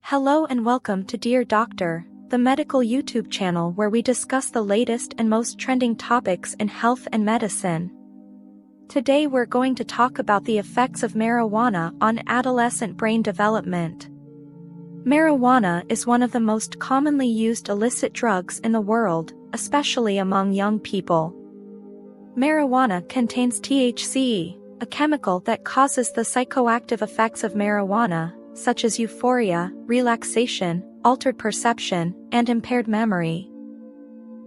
Hello and welcome to Dear Doctor, the medical YouTube channel where we discuss the latest and most trending topics in health and medicine. Today we're going to talk about the effects of marijuana on adolescent brain development. Marijuana is one of the most commonly used illicit drugs in the world, especially among young people. Marijuana contains THC, a chemical that causes the psychoactive effects of marijuana, such as euphoria, relaxation, altered perception, and impaired memory.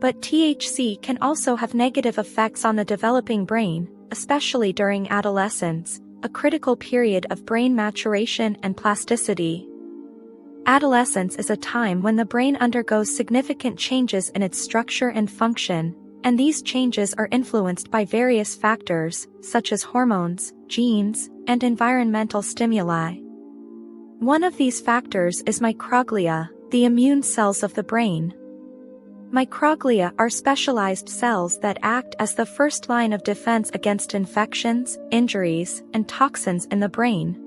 But THC can also have negative effects on the developing brain, especially during adolescence, a critical period of brain maturation and plasticity. Adolescence is a time when the brain undergoes significant changes in its structure and function, and these changes are influenced by various factors, such as hormones, genes, and environmental stimuli. One of these factors is microglia, the immune cells of the brain. Microglia are specialized cells that act as the first line of defense against infections, injuries, and toxins in the brain.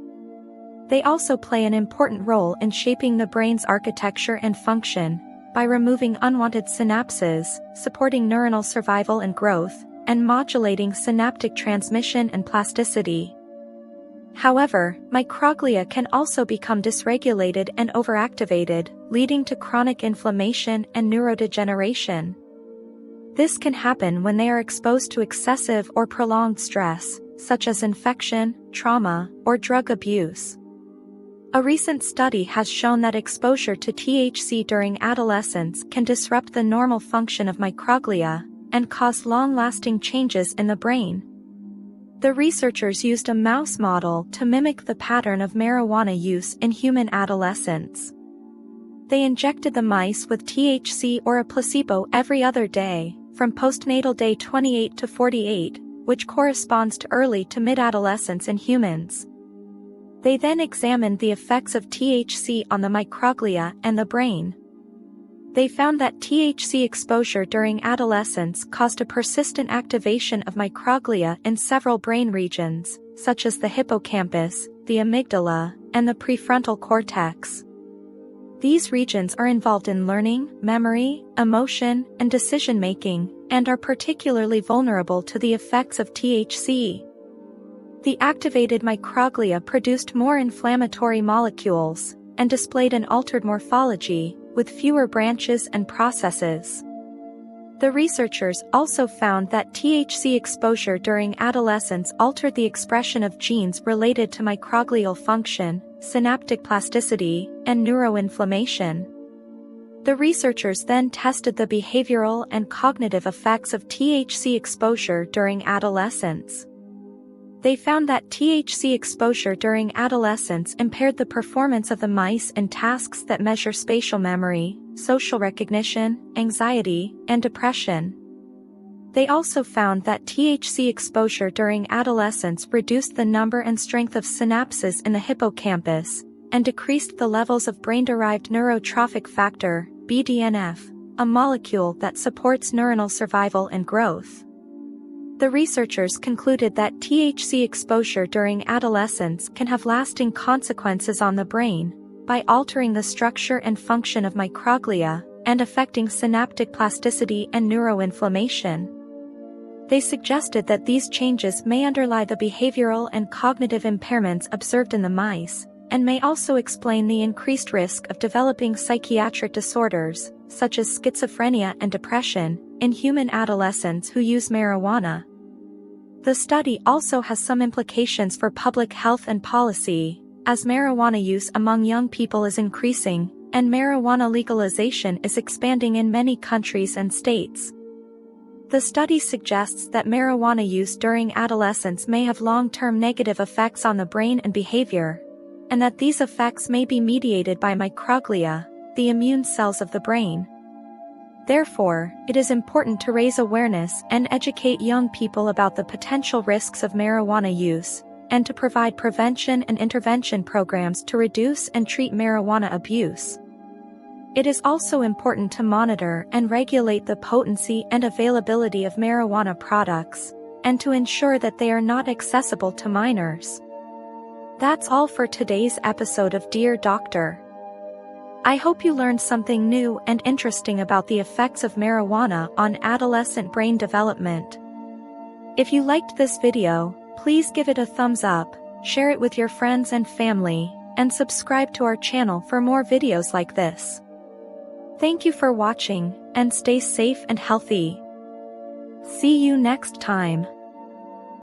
They also play an important role in shaping the brain's architecture and function, by removing unwanted synapses, supporting neuronal survival and growth, and modulating synaptic transmission and plasticity. However, microglia can also become dysregulated and overactivated, leading to chronic inflammation and neurodegeneration. This can happen when they are exposed to excessive or prolonged stress, such as infection, trauma, or drug abuse. A recent study has shown that exposure to THC during adolescence can disrupt the normal function of microglia, and cause long-lasting changes in the brain. The researchers used a mouse model to mimic the pattern of marijuana use in human adolescents. They injected the mice with THC or a placebo every other day, from postnatal day 28 to 48, which corresponds to early to mid-adolescence in humans. They then examined the effects of THC on the microglia and the brain. They found that THC exposure during adolescence caused a persistent activation of microglia in several brain regions, such as the hippocampus, the amygdala, and the prefrontal cortex. These regions are involved in learning, memory, emotion, and decision-making, and are particularly vulnerable to the effects of THC. The activated microglia produced more inflammatory molecules, and displayed an altered morphology, with fewer branches and processes. The researchers also found that THC exposure during adolescence altered the expression of genes related to microglial function, synaptic plasticity, and neuroinflammation. The researchers then tested the behavioral and cognitive effects of THC exposure during adolescence. They found that THC exposure during adolescence impaired the performance of the mice in tasks that measure spatial memory, social recognition, anxiety, and depression. They also found that THC exposure during adolescence reduced the number and strength of synapses in the hippocampus, and decreased the levels of brain-derived neurotrophic factor, BDNF, a molecule that supports neuronal survival and growth. The researchers concluded that THC exposure during adolescence can have lasting consequences on the brain, by altering the structure and function of microglia, and affecting synaptic plasticity and neuroinflammation. They suggested that these changes may underlie the behavioral and cognitive impairments observed in the mice, and may also explain the increased risk of developing psychiatric disorders, such as schizophrenia and depression, in human adolescents who use marijuana. The study also has some implications for public health and policy, as marijuana use among young people is increasing, and marijuana legalization is expanding in many countries and states. The study suggests that marijuana use during adolescence may have long-term negative effects on the brain and behavior, and that these effects may be mediated by microglia, the immune cells of the brain. Therefore, it is important to raise awareness and educate young people about the potential risks of marijuana use, and to provide prevention and intervention programs to reduce and treat marijuana abuse. It is also important to monitor and regulate the potency and availability of marijuana products, and to ensure that they are not accessible to minors. That's all for today's episode of Dear Doctor. I hope you learned something new and interesting about the effects of marijuana on adolescent brain development. If you liked this video, please give it a thumbs up, share it with your friends and family, and subscribe to our channel for more videos like this. Thank you for watching, and stay safe and healthy. See you next time.